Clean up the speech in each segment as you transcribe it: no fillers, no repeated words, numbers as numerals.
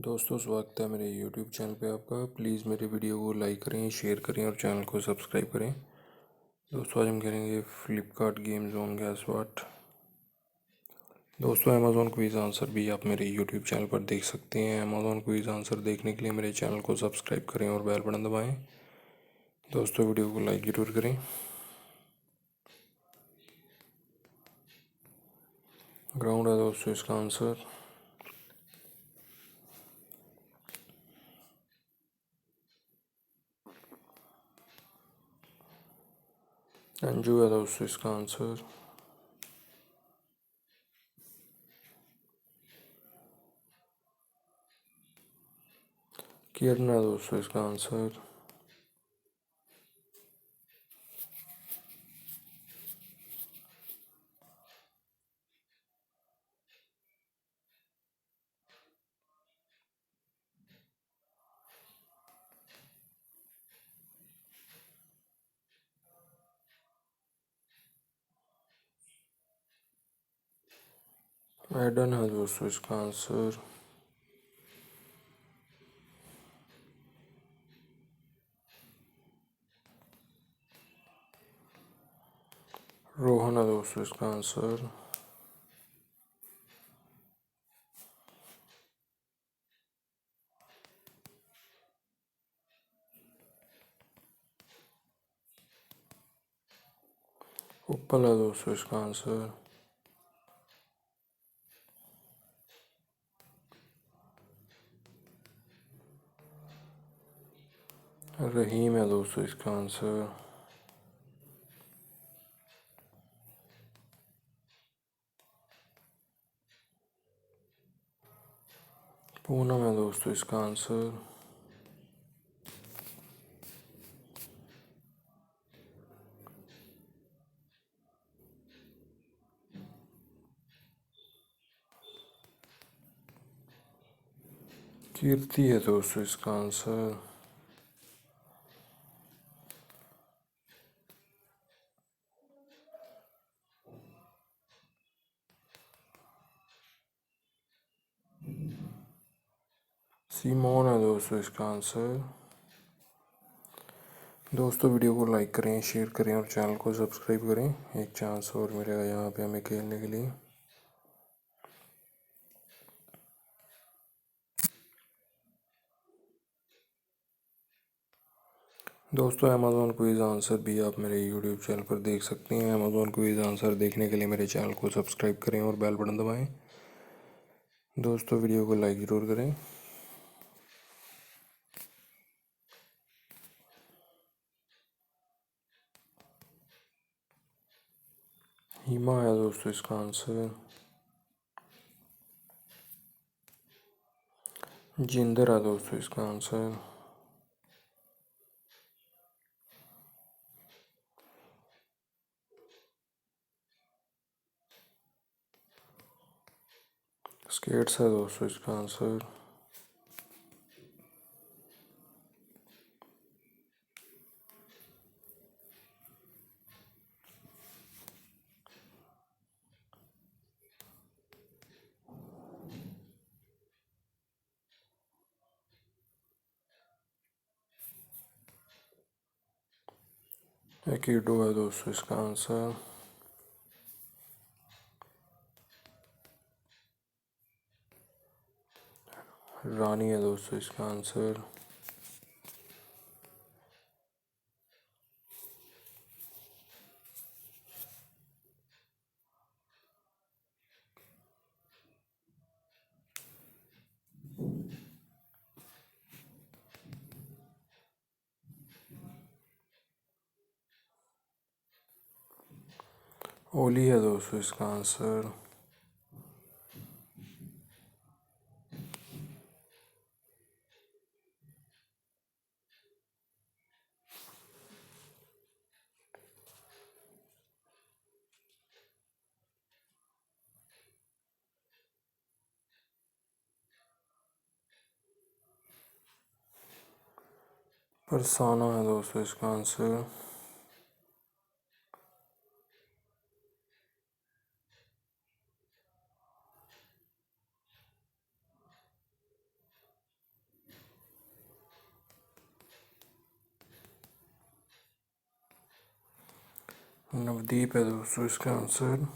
दोस्तों, स्वागत है मेरे YouTube चैनल पे आपका। प्लीज़ मेरे वीडियो को लाइक करें, शेयर करें और चैनल को सब्सक्राइब करें। दोस्तों, आज हम करेंगे फ्लिपकार्ट गेम जोन गैस वाट। दोस्तों, अमेज़ॉन क्विज़ आंसर भी आप मेरे YouTube चैनल पर देख सकते हैं। अमेज़ॉन क्विज़ आंसर देखने के लिए मेरे चैनल को सब्सक्राइब करें और बेल बटन दबाएँ। दोस्तों, वीडियो को लाइक ज़रूर करें। ग्राउंड है दोस्तों इसका आंसर। अंजू है दोस्तों इसका आंसर। किरण है दोस्तों इसका आंसर। एडन है दोस्तों इसका आंसर। रोहन है दोस्तों इसका आंसर। उपल है दोस्तों इसका आंसर। रहीम है दोस्तों इसका आंसर। पूनम है दोस्तों इसका आंसर। कीर्ति है दोस्तों इसका आंसर। सीमोन है दोस्तों इसका आंसर। दोस्तों, वीडियो को लाइक करें, शेयर करें और चैनल को सब्सक्राइब करें। एक चांस और मिलेगा यहाँ पे हमें खेलने के लिए। दोस्तों, अमेज़ॉन क्विज़ आंसर भी आप मेरे यूट्यूब चैनल पर देख सकते हैं। अमेज़ॉन क्विज़ आंसर देखने के लिए मेरे चैनल को सब्सक्राइब करें और बेल बटन दबाएं। दोस्तों, वीडियो को लाइक ज़रूर करें। हिमा है दोस्तों इसका आंसर। जिंदर है दोस्तों इसका आंसर। स्केट्स है दोस्तों इसका आंसर। एकीडो है दोस्तों इसका आंसर। रानी है दोस्तों इसका आंसर। ओली है दोस्तों इसका आंसर। फरसाना है दोस्तों इसका आंसर। नवदीप है दोस्तों इसका आंसर।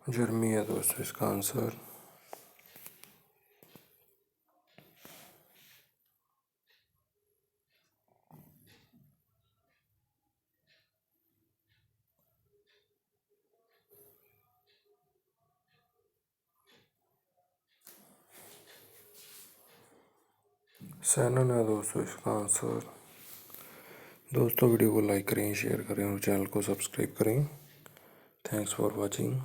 जर्मी है दोस्तों इसका आंसर। सैनन है दोस्तों इसका आंसर। दोस्तों वीडियो को लाइक करें, शेयर करें और चैनल को सब्सक्राइब करें। Thanks for watching.